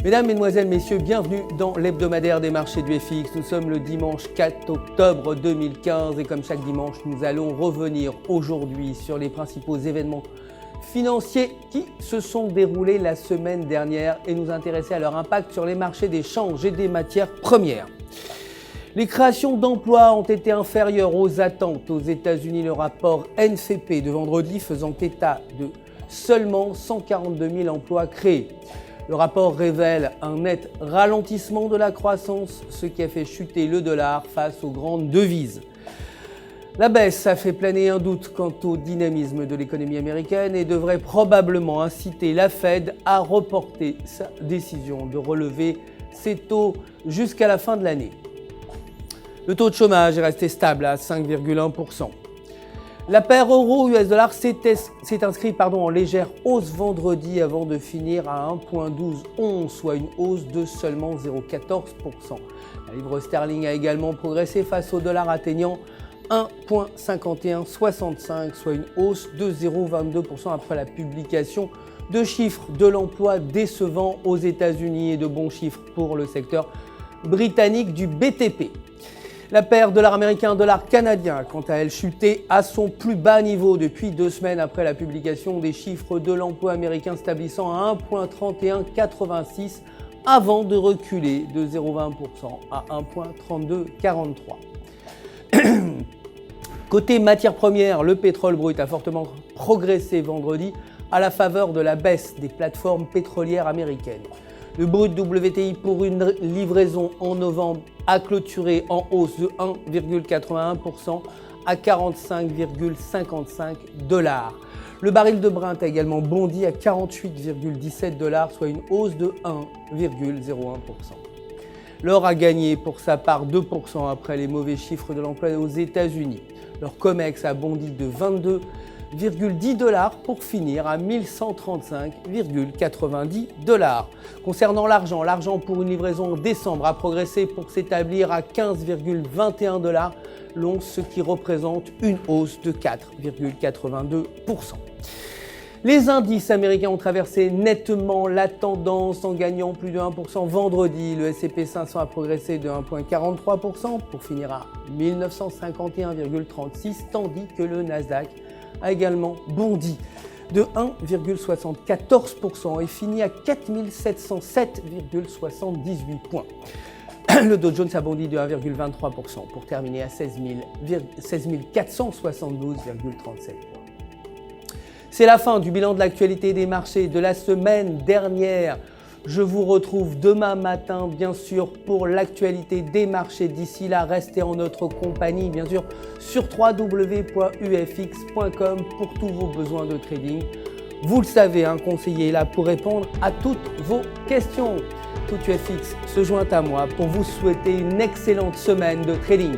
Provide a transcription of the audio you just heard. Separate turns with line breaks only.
Mesdames, Mesdemoiselles, Messieurs, bienvenue dans l'hebdomadaire des marchés du FX. Nous sommes le dimanche 4 octobre 2015 et comme chaque dimanche, nous allons revenir aujourd'hui sur les principaux événements financiers qui se sont déroulés la semaine dernière et nous intéresser à leur impact sur les marchés des changes et des matières premières. Les créations d'emplois ont été inférieures aux attentes aux États-Unis. Le rapport NFP de vendredi faisant état de seulement 142 000 emplois créés. Le rapport révèle un net ralentissement de la croissance, ce qui a fait chuter le dollar face aux grandes devises. La baisse a fait planer un doute quant au dynamisme de l'économie américaine et devrait probablement inciter la Fed à reporter sa décision de relever ses taux jusqu'à la fin de l'année. Le taux de chômage est resté stable à 5,1%. La paire euro-US dollar s'est inscrite en légère hausse vendredi avant de finir à 1,1211, soit une hausse de seulement 0,14%. La livre sterling a également progressé face au dollar atteignant 1,5165, soit une hausse de 0,22% après la publication de chiffres de l'emploi décevants aux États-Unis et de bons chiffres pour le secteur britannique du BTP. La paire dollar américain, dollar canadien, quant à elle, chuté à son plus bas niveau depuis 2 semaines après la publication des chiffres de l'emploi américain s'établissant à 1,3186 avant de reculer de 0,20% à 1,3243. Côté matières premières, le pétrole brut a fortement progressé vendredi à la faveur de la baisse des plateformes pétrolières américaines. Le brut WTI pour une livraison en novembre a clôturé en hausse de 1,81% à 45,55 $. Le baril de Brent a également bondi à 48,17 $, soit une hausse de 1,01%. L'or a gagné pour sa part 2% après les mauvais chiffres de l'emploi aux États-Unis. L'or COMEX a bondi de 22,10 $ pour finir à 1135,90 $. Concernant l'argent pour une livraison en décembre a progressé pour s'établir à 15,21 $ l'once, ce qui représente une hausse de 4,82%. Les indices américains ont traversé nettement la tendance en gagnant plus de 1% vendredi. Le S&P 500 a progressé de 1,43% pour finir à 1951,36, tandis que le Nasdaq a également bondi de 1,74% et fini à 4707,78 points. Le Dow Jones a bondi de 1,23% pour terminer à 16 472,37 points. C'est la fin du bilan de l'actualité des marchés de la semaine dernière. Je vous retrouve demain matin, bien sûr, pour l'actualité des marchés. D'ici là, restez en notre compagnie, bien sûr, sur www.ufx.com pour tous vos besoins de trading. Vous le savez, un conseiller est là pour répondre à toutes vos questions. Tout UFX se joint à moi pour vous souhaiter une excellente semaine de trading.